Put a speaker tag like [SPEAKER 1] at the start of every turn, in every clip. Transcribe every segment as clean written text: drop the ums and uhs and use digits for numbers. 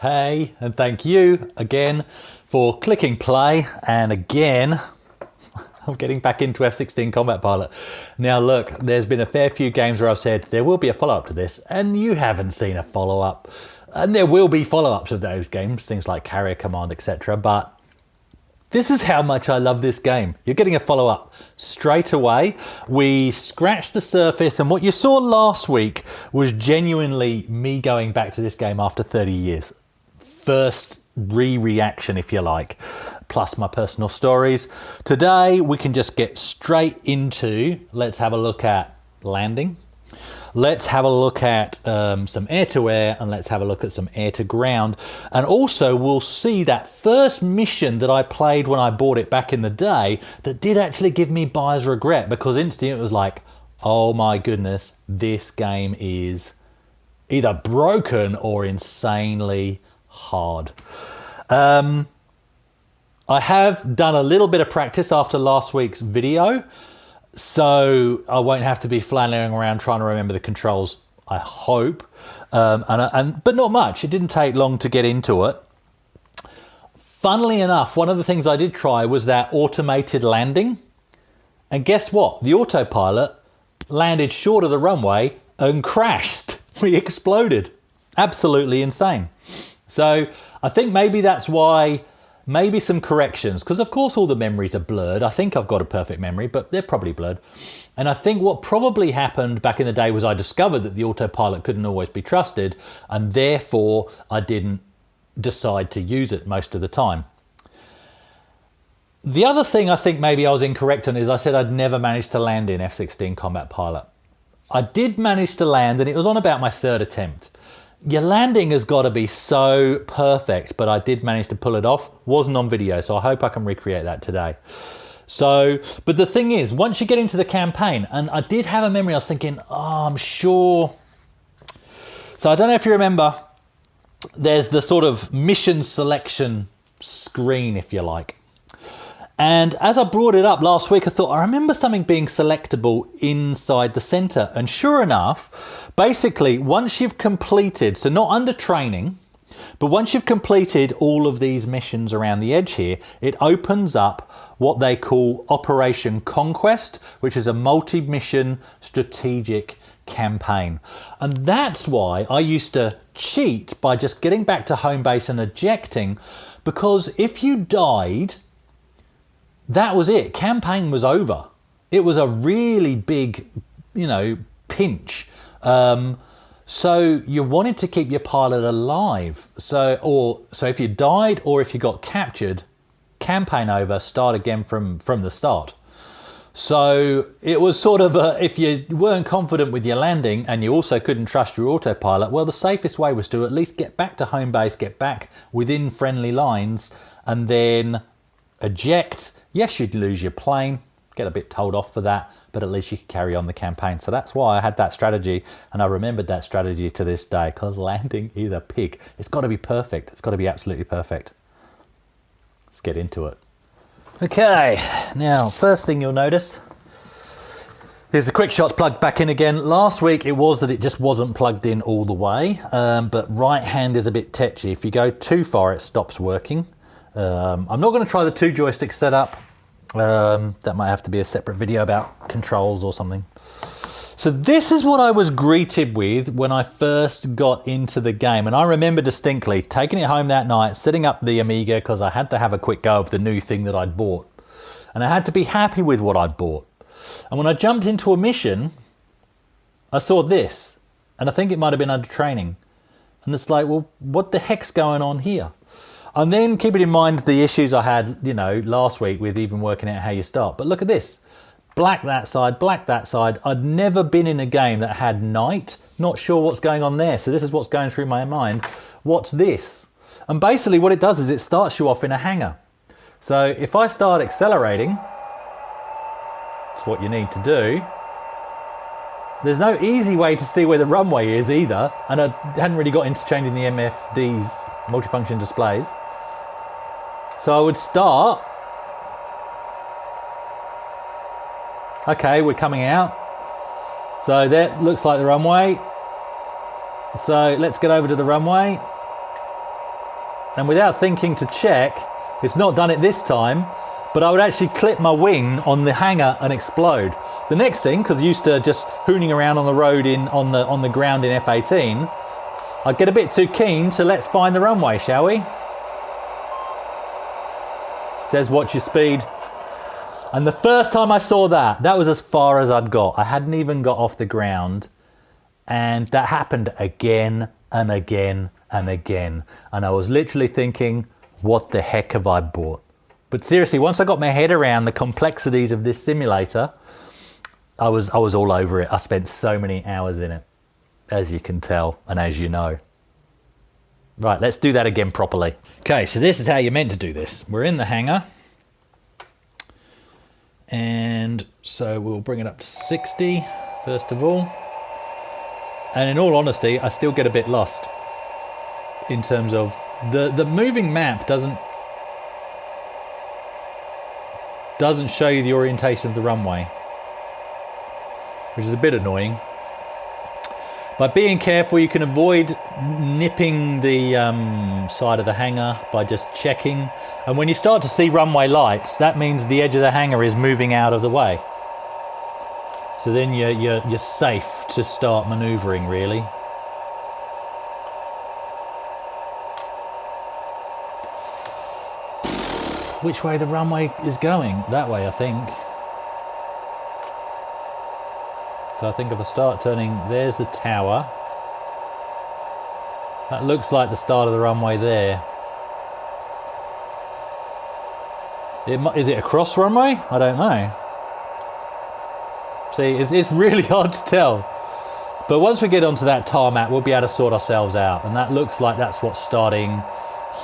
[SPEAKER 1] Hey, and thank you again for clicking play. And again, I'm getting back into F16 Combat Pilot. Now look, there's been a fair few games where I've said there will be a follow-up to this, and you haven't seen a follow-up. And there will be follow-ups of those games, things like Carrier Command, etc. But this is how much I love this game. You're getting a follow-up straight away. We scratched the surface, and what you saw last week was genuinely me going back to this game after 30 years. First reaction, if you like, plus my personal stories. Today, we can just get straight into, let's have a look at landing. Let's have a look at some air-to-air, and let's have a look at some air-to-ground. And also, we'll see that first mission that I played when I bought it back in the day that did actually give me buyer's regret, because instantly it was like, oh my goodness, this game is either broken or insanely hard. I have done a little bit of practice after last week's video, so I won't have to be flailing around trying to remember the controls, I hope. But not much. It didn't take long to get into it. Funnily enough, one of the things I did try was that automated landing. And guess what? The autopilot landed short of the runway and crashed. We exploded. Absolutely insane. So I think maybe that's why, maybe some corrections, because of course all the memories are blurred. I think I've got a perfect memory, but they're probably blurred. And I think what probably happened back in the day was I discovered that the autopilot couldn't always be trusted, and therefore I didn't decide to use it most of the time. The other thing I think maybe I was incorrect on is I said I'd never managed to land in F16 Combat Pilot. I did manage to land, and it was on about my third attempt. Your landing has got to be so perfect, but I did manage to pull it off. Wasn't on video, so I hope I can recreate that today. So, but the thing is, once you get into the campaign, and I did have a memory, I was thinking, oh, I'm sure. So I don't know if you remember, there's the sort of mission selection screen, if you like. And as I brought it up last week, I thought, I remember something being selectable inside the center. And sure enough, basically, once you've completed, so not under training, but once you've completed all of these missions around the edge here, it opens up what they call Operation Conquest, which is a multi-mission strategic campaign. And that's why I used to cheat by just getting back to home base and ejecting, because if you died, that was it. Campaign was over. It was a really big, pinch. So you wanted to keep your pilot alive. So if you died or if you got captured, campaign over, start again from the start. So it was sort of if you weren't confident with your landing and you also couldn't trust your autopilot, well, the safest way was to at least get back to home base, get back within friendly lines, and then eject. Yes, you'd lose your plane, get a bit told off for that, but at least you could carry on the campaign. So that's why I had that strategy, and I remembered that strategy to this day, because landing is a pig. It's got to be perfect. It's got to be absolutely perfect. Let's get into it. Okay, now first thing you'll notice is the quick shots plugged back in again. Last week it was that it just wasn't plugged in all the way, but right hand is a bit tetchy. If you go too far, it stops working. I'm not going to try the 2 joystick setup. That might have to be a separate video about controls or something. So this is what I was greeted with when I first got into the game. And I remember distinctly taking it home that night, setting up the Amiga, because I had to have a quick go of the new thing that I'd bought. And I had to be happy with what I'd bought. And when I jumped into a mission, I saw this. And I think it might have been under training. And it's like, well, what the heck's going on here? And then keeping in mind the issues I had, last week with even working out how you start. But look at this. Black that side, black that side. I'd never been in a game that had night. Not sure what's going on there. So this is what's going through my mind. What's this? And basically what it does is it starts you off in a hangar. So if I start accelerating, that's what you need to do. There's no easy way to see where the runway is either. And I hadn't really got into changing the MFD's multifunction displays. So I would start. Okay, we're coming out. So that looks like the runway. So let's get over to the runway. and without thinking to check, it's not done it this time, but I would actually clip my wing on the hangar and explode. The next thing, because used to just hooning around on the road on the ground in F18, I'd get a bit too keen, so let's find the runway, shall we? Says watch your speed. And the first time I saw that, that was as far as I'd got. I hadn't even got off the ground. And that happened again and again and again. And I was literally thinking, what the heck have I bought? But seriously, once I got my head around the complexities of this simulator, I was all over it. I spent so many hours in it, as you can tell and as you know. Right, let's do that again properly. Okay, so this is how you're meant to do this. We're in the hangar. And so we'll bring it up to 60 first of all. And in all honesty, I still get a bit lost in terms of the moving map doesn't show you the orientation of the runway, which is a bit annoying. By being careful, you can avoid nipping the side of the hangar by just checking. And when you start to see runway lights, that means the edge of the hangar is moving out of the way. So then you're safe to start manoeuvring, really. Which way the runway is going? That way, I think. So I think if I start turning, there's the tower. That looks like the start of the runway there. Is it a cross runway? I don't know. See, it's really hard to tell. But once we get onto that tarmac, we'll be able to sort ourselves out. And that looks like that's what's starting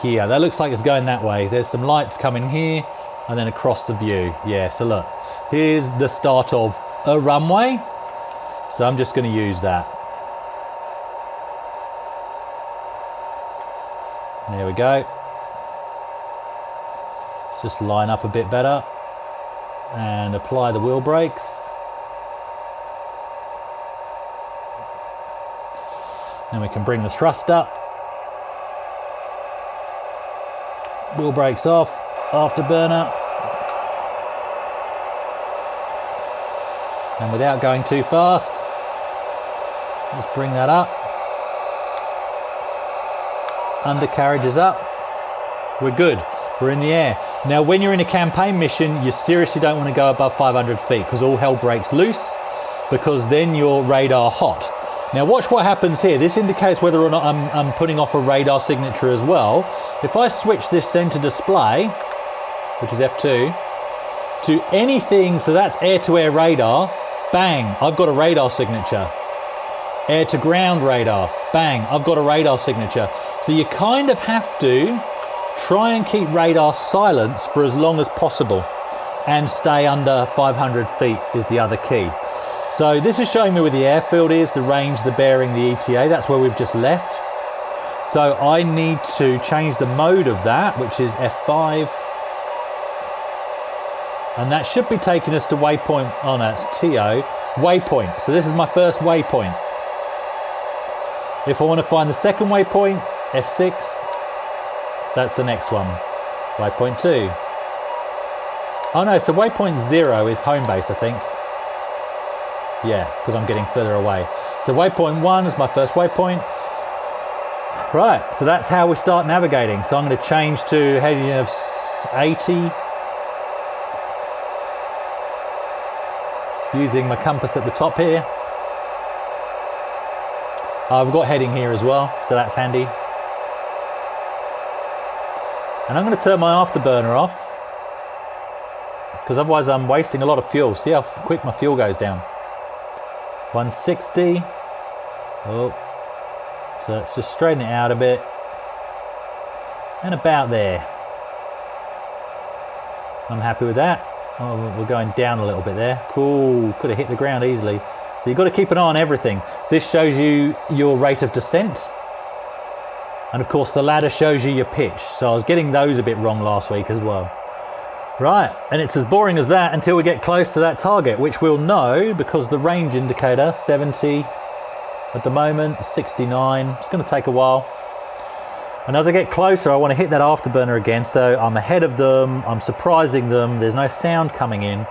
[SPEAKER 1] here. That looks like it's going that way. There's some lights coming here and then across the view. Yeah, so look, here's the start of a runway. So I'm just going to use that. There we go. Let's just line up a bit better and apply the wheel brakes. Then we can bring the thrust up. Wheel brakes off, afterburner. And without going too fast, let's bring that up. Undercarriage is up. We're good. We're in the air. Now, when you're in a campaign mission, you seriously don't want to go above 500 feet because all hell breaks loose, because then you're radar hot. Now, watch what happens here. This indicates whether or not I'm putting off a radar signature as well. If I switch this center display, which is F2, to anything, so that's air-to-air radar, bang, I've got a radar signature. Air-to-ground radar, bang, I've got a radar signature. So you kind of have to try and keep radar silence for as long as possible and stay under 500 feet is the other key. So this is showing me where the airfield is, the range, the bearing, the ETA. That's where we've just left. So I need to change the mode of that, which is F5. And that should be taking us to waypoint, oh no, it's TO, waypoint. So this is my first waypoint. If I want to find the second waypoint, F6, that's the next one. Waypoint 2. Oh no, so waypoint 0 is home base, I think. Yeah, because I'm getting further away. So waypoint 1 is my first waypoint. Right, so that's how we start navigating. So I'm going to change to heading of 80. Using my compass at the top here. I've got heading here as well, so that's handy. And I'm going to turn my afterburner off, because otherwise I'm wasting a lot of fuel. See how quick my fuel goes down. 160. Oh, so let's just straighten it out a bit. And about there. I'm happy with that. Oh, we're going down a little bit there. Cool, could have hit the ground easily. So you've got to keep an eye on everything. This shows you your rate of descent. And of course the ladder shows you your pitch. So I was getting those a bit wrong last week as well. Right, and it's as boring as that until we get close to that target, which we'll know because the range indicator, 70 at the moment, 69. It's going to take a while. And as I get closer, I want to hit that afterburner again, so I'm ahead of them, I'm surprising them, there's no sound coming in.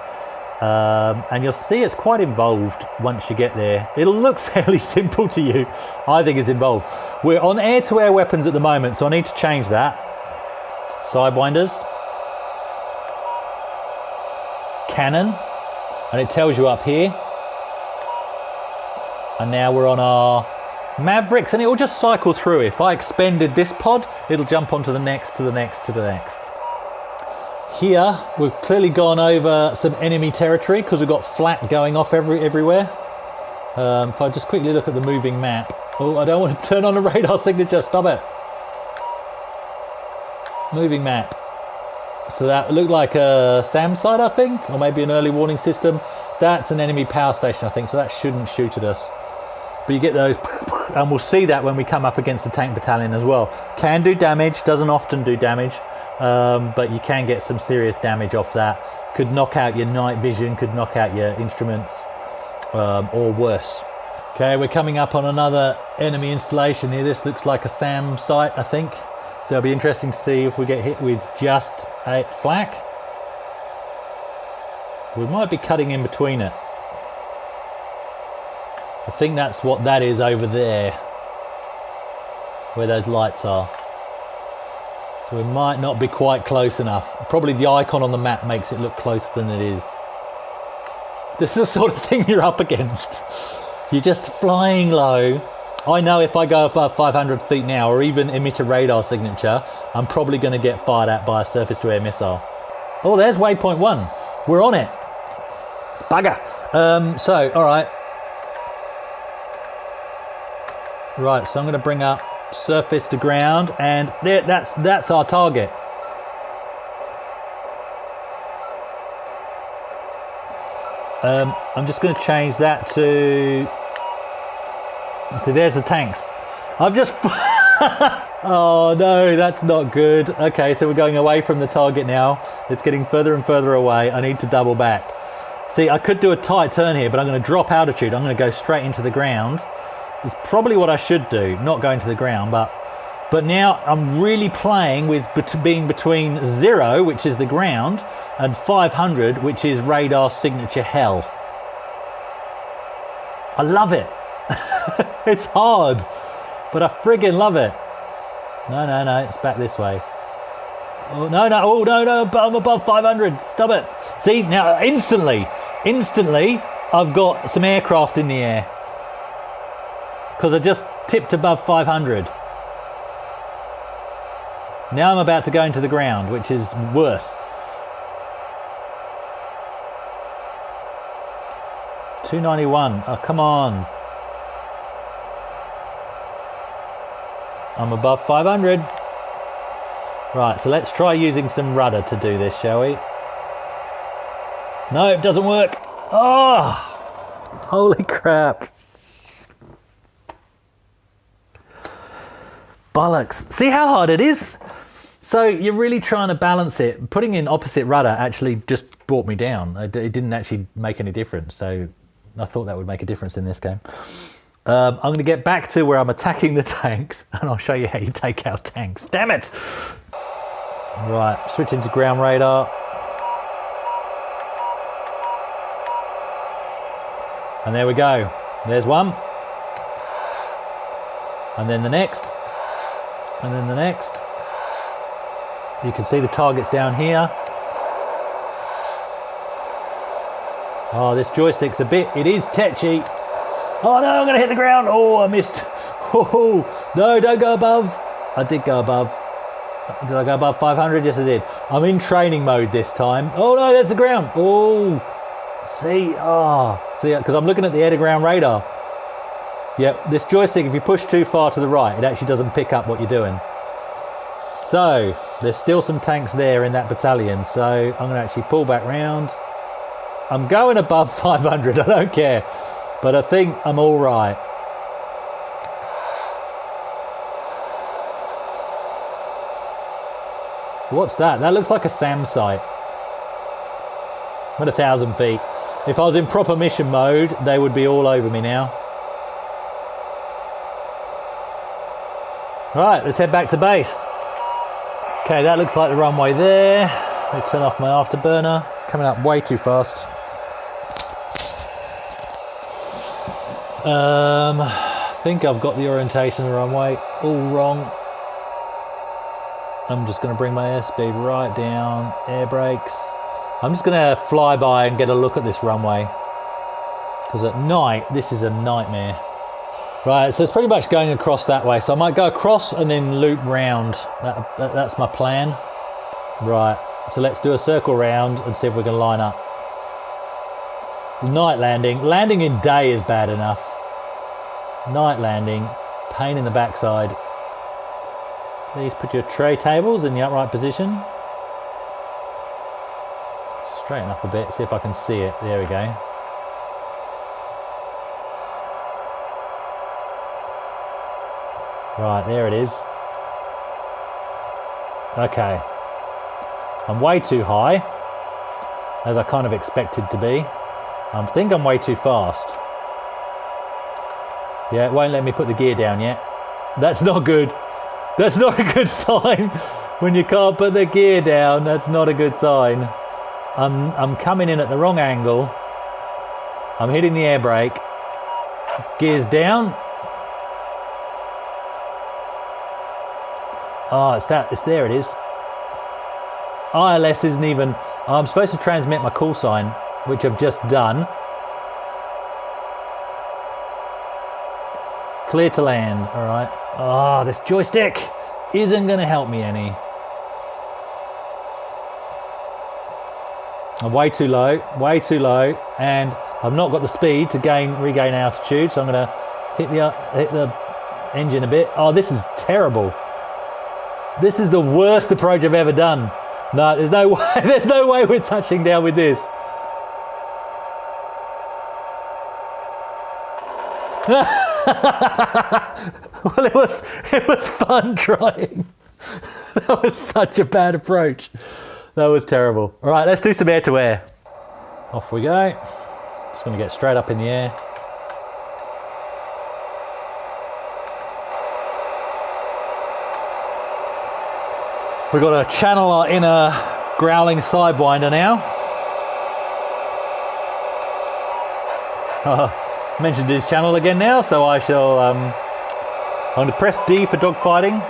[SPEAKER 1] And you'll see it's quite involved once you get there. It'll look fairly simple to you. I think it's involved. We're on air-to-air weapons at the moment, so I need to change that. Sidewinders. Cannon. And it tells you up here. And now we're on our Mavericks, and it will just cycle through. If I expended this pod, it'll jump onto the next, to the next, to the next. Here, we've clearly gone over some enemy territory because we've got flak going off everywhere. If I just quickly look at the moving map. Oh, I don't want to turn on the radar signature, stop it. Moving map. So that looked like a SAM site, I think, or maybe an early warning system. That's an enemy power station, I think, so that shouldn't shoot at us. But you get those, and we'll see that when we come up against the tank battalion as well. Can do damage, doesn't often do damage. But you can get some serious damage off that. Could knock out your night vision, could knock out your instruments, or worse. Okay, we're coming up on another enemy installation here. This looks like a SAM site, I think. So it'll be interesting to see if we get hit with just a flak. We might be cutting in between it. I think that's what that is over there, where those lights are. So we might not be quite close enough. Probably the icon on the map makes it look closer than it is. This is the sort of thing you're up against. You're just flying low. I know if I go above 500 feet now, or even emit a radar signature, I'm probably going to get fired at by a surface-to-air missile. Oh, there's waypoint 1. We're on it. Bugger. So, all right. Right, so I'm going to bring up surface to ground, and there, that's our target. I'm just going to change that to... So there's the tanks. I've just... Oh no, that's not good. Okay, so we're going away from the target now. It's getting further and further away. I need to double back. See, I could do a tight turn here, but I'm going to drop altitude. I'm going to go straight into the ground. It's probably what I should do, not go into the ground, but now I'm really playing with being between 0, which is the ground, and 500, which is radar signature hell. I love it. It's hard, but I friggin' love it. No, it's back this way. Oh, no, I'm above 500, stop it. See, now instantly, I've got some aircraft in the air. Because I just tipped above 500. Now I'm about to go into the ground, which is worse. 291, oh come on. I'm above 500. Right, so let's try using some rudder to do this, shall we? No, it doesn't work. Oh, holy crap. Bollocks. See how hard it is? So you're really trying to balance it. Putting in opposite rudder actually just brought me down. It didn't actually make any difference. So I thought that would make a difference in this game. I'm going to get back to where I'm attacking the tanks, and I'll show you how you take out tanks. Damn it! Right, switching to ground radar. And there we go. There's one. And then the next. And then the next. You can see the targets down here. Oh, this joystick's a bit, it is tetchy. Oh no, I'm gonna hit the ground. Oh, I missed. Oh, no, don't go above. I did go above. Did I go above 500? Yes, I did. I'm in training mode this time. Oh no, there's the ground. Oh, see, because I'm looking at the air-to-ground radar. Yep, this joystick, if you push too far to the right, it actually doesn't pick up what you're doing. So, there's still some tanks there in that battalion, so I'm going to actually pull back round. I'm going above 500, I don't care, but I think I'm all right. What's that? That looks like a SAM site. I'm at 1,000 feet. If I was in proper mission mode, they would be all over me now. Right, let's head back to base. Okay, that looks like the runway there. Let me turn off my afterburner. Coming up way too fast. I think I've got the orientation of the runway all wrong. I'm just going to bring my airspeed right down, air brakes. I'm just going to fly by and get a look at this runway. Because at night, this is a nightmare. Right, so it's pretty much going across that way. So I might go across and then loop round. That's my plan. Right, so let's do a circle round and see if we can line up. Night landing. Landing in day is bad enough. Night landing, pain in the backside. Please put your tray tables in the upright position. Straighten up a bit, see if I can see it. There we go. Right, there it is. Okay. I'm way too high, as I kind of expected to be. I think I'm way too fast. Yeah, it won't let me put the gear down yet. That's not good. That's not a good sign. When you can't put the gear down, that's not a good sign. I'm coming in at the wrong angle. I'm hitting the air brake. Gears down. Oh, there it is. ILS isn't even, I'm supposed to transmit my call sign, which I've just done. Clear to land, all right. Oh, this joystick isn't gonna help me any. I'm way too low, and I've not got the speed to regain altitude, so I'm gonna hit the engine a bit. Oh, this is terrible. This is the worst approach I've ever done. No, there's no way. There's no way we're touching down with this. Well, it was fun trying. That was such a bad approach. That was terrible. All right, let's do some air to air. Off we go. Just going to get straight up in the air. We've got to channel our inner growling sidewinder now. Mentioned his channel again now, so I shall. I'm going to press D for dogfighting.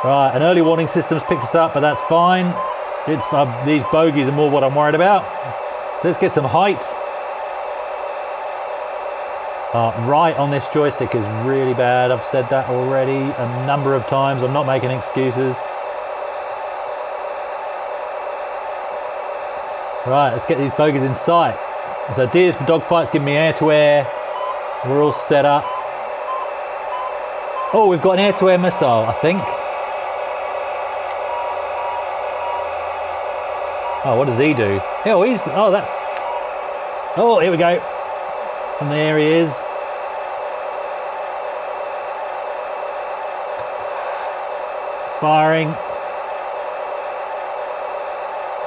[SPEAKER 1] Right, an early warning system's picked us up, but that's fine. It's these bogies are more what I'm worried about. So let's get some height. Right on this joystick is really bad. I've said that already a number of times. I'm not making excuses. Right, let's get these bogies in sight. So D is for dogfights, give me air to air. We're all set up. Oh, we've got an air to air missile, I think. Oh, what does he do? Oh, here we go. And there he is. Firing.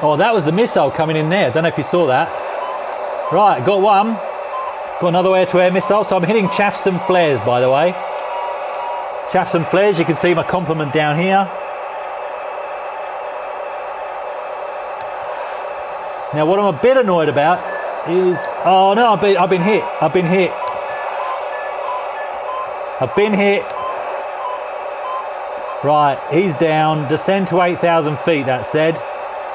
[SPEAKER 1] Oh, that was the missile coming in there. I don't know if you saw that. Right, got one. Got another air-to-air missile. So I'm hitting chaffs and flares, by the way. Chaffs and flares, you can see my complement down here. Now, what I'm a bit annoyed about is... Oh, no, I've been hit. I've been hit. Right, he's down. Descend to 8,000 feet, that said.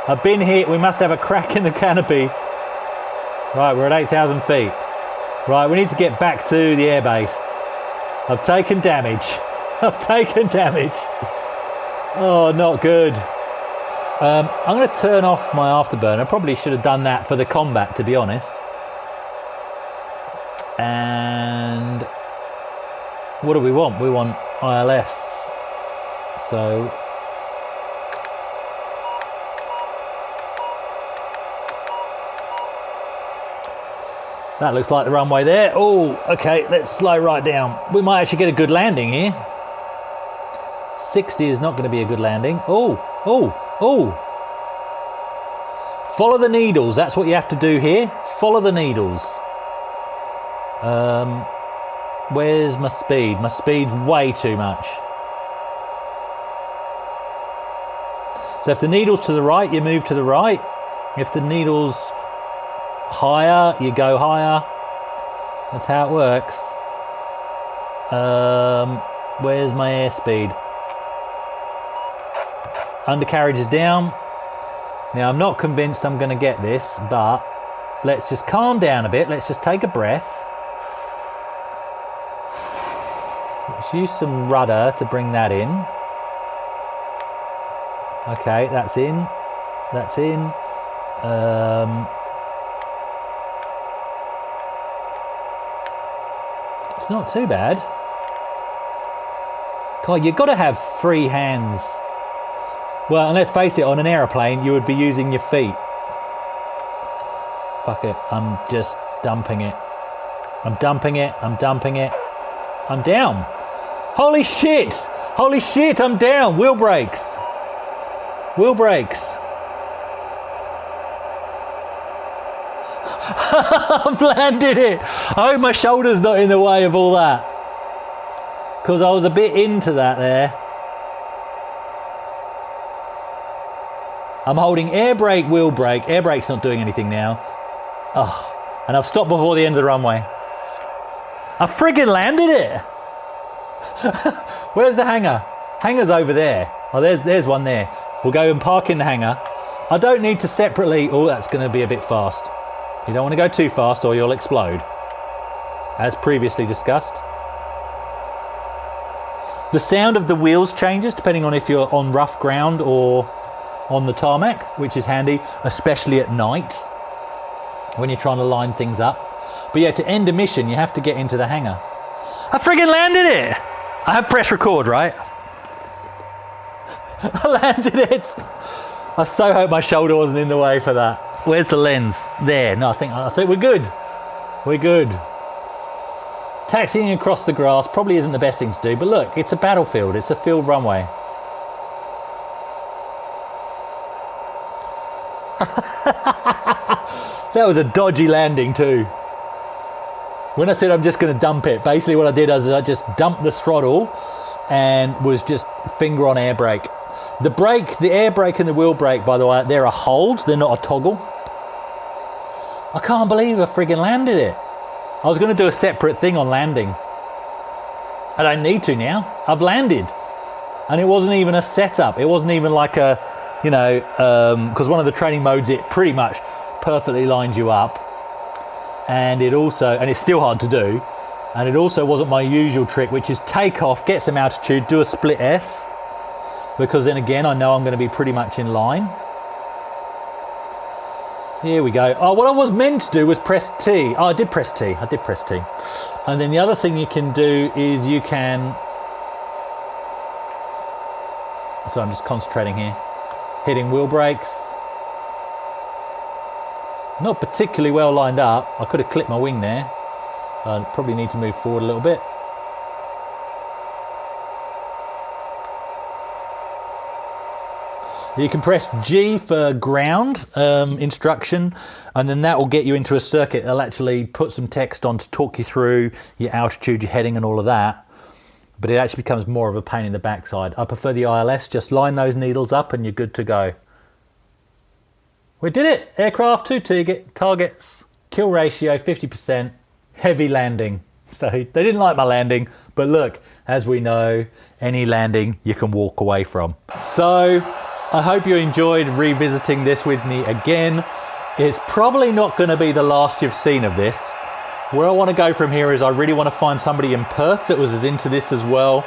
[SPEAKER 1] I've been hit. We must have a crack in the canopy. Right, we're at 8,000 feet. Right, we need to get back to the airbase. I've taken damage. Oh, not good. I'm going to turn off my afterburner. I probably should have done that for the combat, to be honest. And what do we want? We want ILS. So... that looks like the runway there. Oh, okay, let's slow right down. We might actually get a good landing here. 60 is not going to be a good landing. Oh. Follow the needles. That's what you have to do here. Follow the needles. Where's my speed? My speed's way too much. So if the needle's to the right, you move to the right. If the needle's higher, you go higher. That's how it works. Where's my airspeed? Undercarriage is down. Now I'm not convinced I'm going to get this, but let's just calm down a bit. Let's just take a breath. Let's use some rudder to bring that in. Okay, that's in. That's in. It's not too bad. God, you've got to have free hands. Well, and let's face it, on an aeroplane, you would be using your feet. Fuck it, I'm just dumping it. I'm dumping it, I'm dumping it. I'm down. Holy shit! Holy shit, I'm down. Wheel brakes. Wheel brakes. I've landed it. I hope my shoulder's not in the way of all that. Because I was a bit into that there. I'm holding air brake, wheel brake. Air brake's not doing anything now. Oh, and I've stopped before the end of the runway. I friggin' landed it. Where's the hangar? Hangar's over there. Oh, there's one there. We'll go and park in the hangar. I don't need to separately... Oh, that's going to be a bit fast. You don't want to go too fast or you'll explode. As previously discussed. The sound of the wheels changes depending on if you're on rough ground or on the tarmac, which is handy, especially at night when you're trying to line things up. But yeah, to end a mission, you have to get into the hangar. I friggin' landed it! I have press record, right? I landed it! I so hope my shoulder wasn't in the way for that. Where's the lens? There. No, I think we're good. We're good. Taxiing across the grass probably isn't the best thing to do, but look, it's a battlefield. It's a field runway. That was a dodgy landing too. When I said I'm just going to dump it, basically what I did is I just dumped the throttle and was just finger on air brake. The brake, the air brake and the wheel brake, by the way, they're a hold, they're not a toggle. I can't believe I friggin' landed it. I was going to do a separate thing on landing. I don't need to now. I've landed. And it wasn't even a setup. It wasn't even like a, you know, because one of the training modes, it pretty much perfectly lines you up. And it also, and it's still hard to do, and it also wasn't my usual trick, which is take off, get some altitude, do a split S, because then again, I know I'm going to be pretty much in line. Here we go. Oh, what I was meant to do was press T. Oh, I did press T. I did press T. And then the other thing you can do is you can... So I'm just concentrating here. Hitting wheel brakes. Not particularly well lined up. I could have clipped my wing there. I probably need to move forward a little bit. You can press G for ground instruction, and then that will get you into a circuit. It'll actually put some text on to talk you through your altitude, your heading and all of that. But it actually becomes more of a pain in the backside. I prefer the ILS. Just line those needles up and you're good to go. We did it! Aircraft to targets. Kill ratio 50%. Heavy landing. So they didn't like my landing, but look, as we know, any landing you can walk away from. So I hope you enjoyed revisiting this with me again. It's probably not going to be the last you've seen of this. Where I want to go from here is I really want to find somebody in Perth that was as into this as well.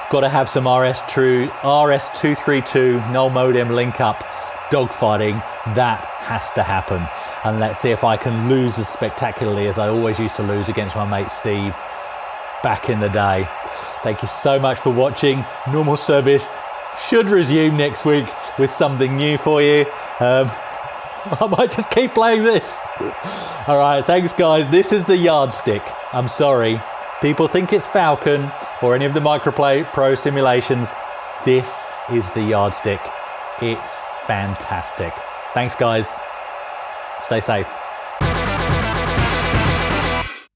[SPEAKER 1] I've got to have some RS-232 null modem link up dogfighting. That has to happen. And let's see if I can lose as spectacularly as I always used to lose against my mate Steve back in the day. Thank you so much for watching. Normal service should resume next week with something new for you. I might just keep playing this. All right, thanks guys. This is the yardstick. I'm sorry. People think it's Falcon or any of the Microplay Pro simulations. This is the yardstick. It's fantastic. Thanks guys. Stay safe.